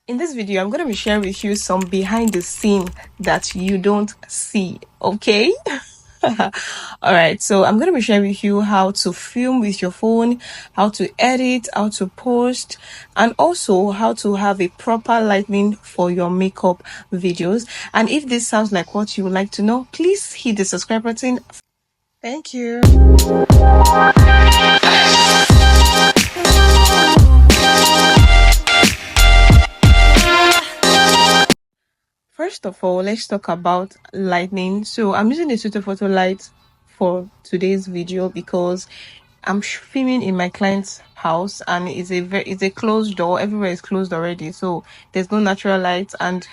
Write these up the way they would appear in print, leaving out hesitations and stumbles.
In this video, I'm going to be sharing with you some behind the scene that you don't see, okay? All right, so I'm going to be sharing with you how to film with your phone, how to edit, how to post, and also how to have a proper lighting for your makeup videos. And if this sounds like what you would like to know, please hit the subscribe button. Thank you. First of all, let's talk about lighting. So I'm using the photo light for today's video because I'm filming in my client's house and it's a closed door. Everywhere is closed already, so there's no natural light, and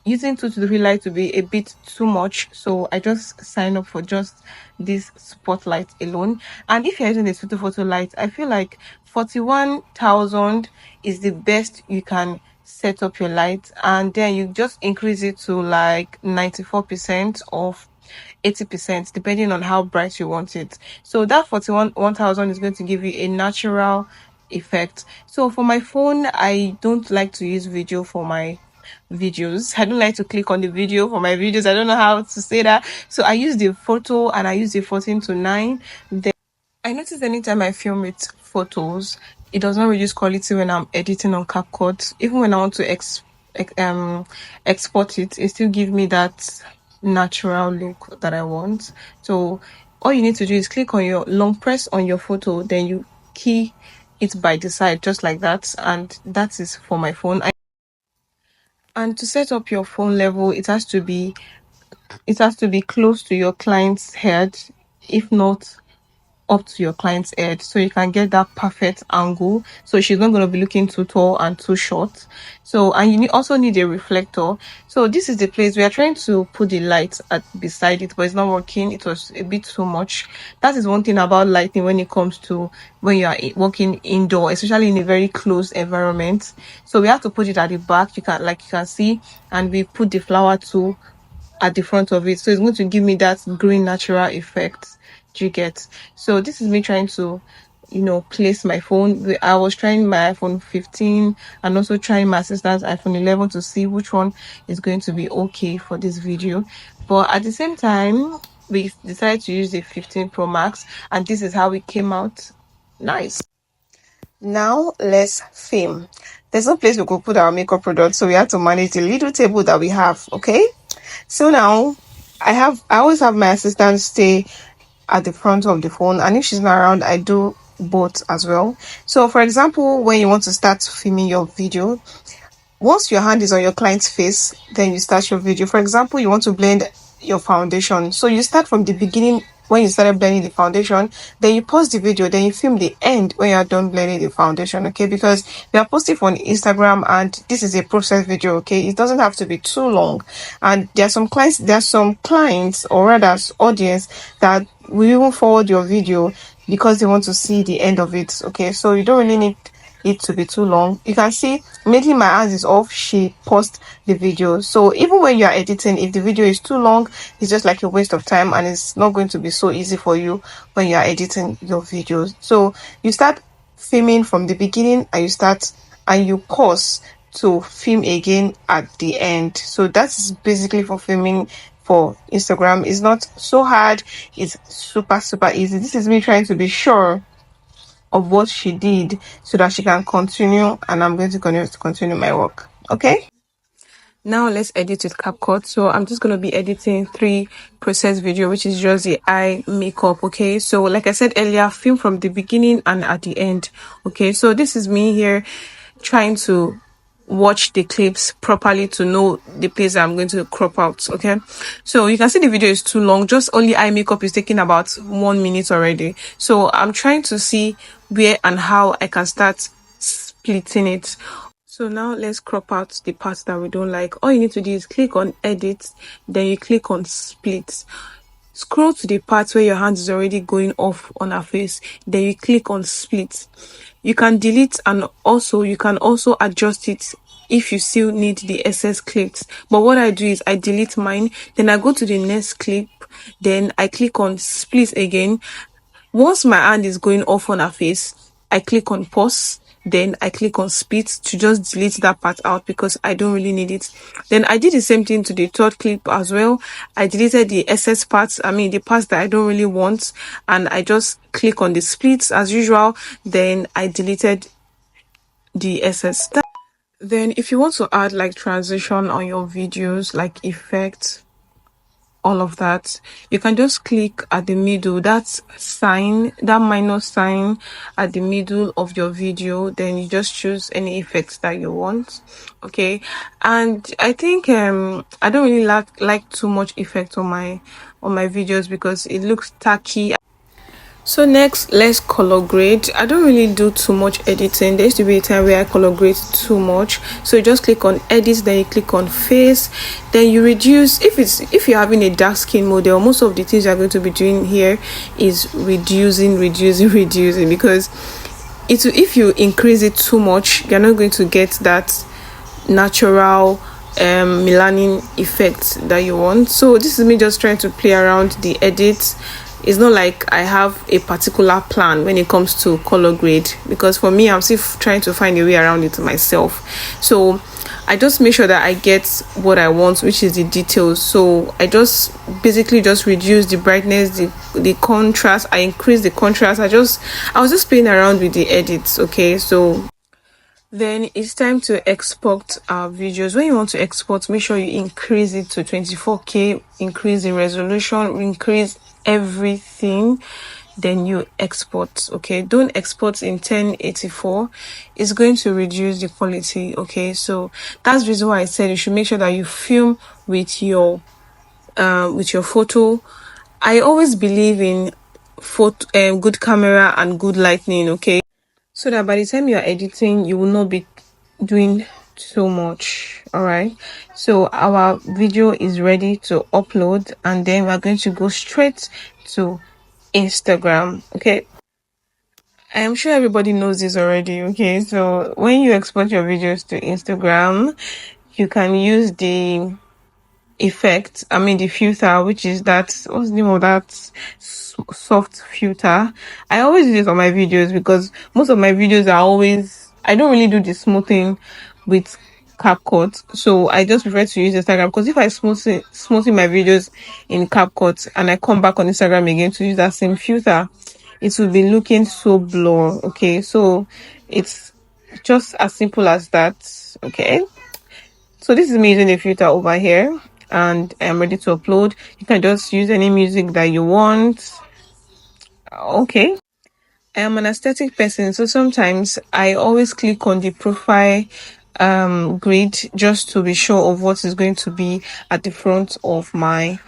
using 2 to 3 light to be a bit too much, so I just sign up for just this spotlight alone. And if you're using the photo light, I feel like 41,000 is the best you can set up your light, and then you just increase it to like 94% of 80% depending on how bright you want it. So that 41,000 is going to give you a natural effect. So for my phone, I don't like to use video for my videos. I don't like to click on the video for my videos. I don't know how to say that. So I use the photo and I use the 14:9. Then I notice anytime I film with photos, it does not reduce quality when I'm editing on CapCut. Even when I want to export it, it still gives me that natural look that I want. So all you need to do is click on your long press on your photo, then you key it by the side just like that, and that is for my phone. And to set up your phone level, it has to be close to your client's head, if not up to your client's head, so you can get that perfect angle, so she's not going to be looking too tall and too short. So, and you also need a reflector. So this is the place we are trying to put the light at beside it, but it's not working. It was a bit too much. That is one thing about lighting when it comes to when you are working indoor, especially in a very closed environment. So we have to put it at the back. You can see, and we put the flower too at the front of it, so it's going to give me that green natural effect. Do you get? So this is me trying to place my phone. I was trying my iPhone 15 and also trying my assistant's iPhone 11 to see which one is going to be okay for this video, but at the same time we decided to use the 15 Pro Max, and this is how it came out. Nice. Now let's film. There's no place we could put our makeup products, so we have to manage the little table that we have. Okay, so now I always have my assistant stay at the front of the phone, and if she's not around, I do both as well. So for example, when you want to start filming your video, once your hand is on your client's face, then you start your video. For example, you want to blend your foundation, so you start from the beginning when you started blending the foundation, then you pause the video, then you film the end when you are done blending the foundation. Okay, because we are posting on Instagram and this is a process video. Okay, it doesn't have to be too long, and there are some clients or rather audience that will even forward your video because they want to see the end of it. Okay, so you don't really need it to be too long. You can see immediately my hands is off, she paused the video. So even when you are editing, if the video is too long, it's just like a waste of time, and it's not going to be so easy for you when you are editing your videos. So you start filming from the beginning, and you pause to film again at the end. So that's basically for filming for Instagram. It's not so hard, it's super easy. This is me trying to be sure of what she did so that she can continue, and I'm going to continue my work. Okay, now let's edit with CapCut. So I'm just going to be editing 3 process video, which is just the eye makeup. Okay, so like I said earlier, film from the beginning and at the end. Okay, so this is me here trying to watch the clips properly to know the place I'm going to crop out. Okay, so you can see the video is too long. Just only eye makeup is taking about 1 minute already, so I'm trying to see where and how I can start splitting it. So now let's crop out the parts that we don't like. All you need to do is click on edit, then you click on split. Scroll to the part where your hand is already going off on her face, then you click on split. You can delete, and also you can also adjust it if you still need the excess clips. But what I do is I delete mine, then I go to the next clip, then I click on split again. Once my hand is going off on her face, I click on pause, then I click on split to just delete that part out because I don't really need it. Then I did the same thing to the third clip as well. I deleted the excess parts, the parts that I don't really want, and I just click on the splits as usual. Then I deleted the excess. Then if you want to add like transition on your videos, like effects, all of that, you can just click at the middle, that sign, that minus sign at the middle of your video. Then you just choose any effects that you want. Okay, and I think I don't really like too much effect on my videos because it looks tacky. So next, let's color grade. I don't really do too much editing. There used to be a time where I color grade too much. So you just click on edit, then you click on face, then you reduce. If you're having a dark skin model, most of the things you're going to be doing here is reducing because if you increase it too much, you're not going to get that natural melanin effect that you want. So this is me just trying to play around the edit. It's not like I have a particular plan when it comes to color grade, because for me, I'm still trying to find a way around it myself. So I just make sure that I get what I want, which is the details. So I just basically just reduce the brightness, the contrast. I increase the contrast. I was just playing around with the edits. Okay, so then it's time to export our videos. When you want to export, make sure you increase it to 24K, increase the resolution, increase everything, then you export. Okay, don't export in 1084. It's going to reduce the quality. Okay, so that's the reason why I said you should make sure that you film with your photo. I always believe in good camera and good lighting. Okay, so that by the time you're editing, you will not be doing so much. All right, so our video is ready to upload, and then we're going to go straight to Instagram. Okay, I am sure everybody knows this already. Okay, so when you export your videos to Instagram, you can use the effect, the filter, which is what's the name of that soft filter. I always use it on my videos because most of my videos I don't really do the smoothing with CapCut, so I just prefer to use Instagram, because if I smoothing my videos in CapCut and I come back on Instagram again to use that same filter, it will be looking so blur. Okay, so it's just as simple as that. Okay, so this is me using a filter over here, and I'm ready to upload. You can just use any music that you want. Okay, I am an aesthetic person, so sometimes I always click on the profile grid just to be sure of what is going to be at the front of my,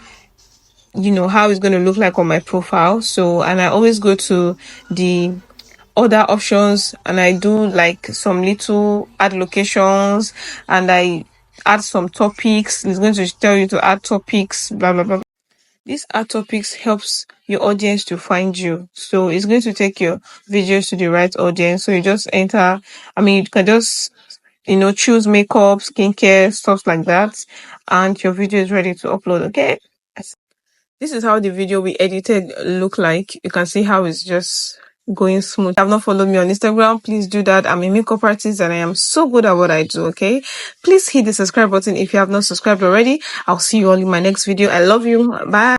how it's going to look like on my profile. So, and I always go to the other options and I do like some little add locations, and I add some topics. It's going to tell you to add topics, blah blah blah. This add topics helps your audience to find you, so it's going to take your videos to the right audience. So you just enter, you can just choose makeup, skincare, stuff like that, and your video is ready to upload. Okay, this is how the video we edited look like. You can see how it's just going smooth. If you have not followed me on Instagram, please do that. I'm a makeup artist and I am so good at what I do. Okay, please hit the subscribe button if you have not subscribed already. I'll see you all in my next video. I love you. Bye.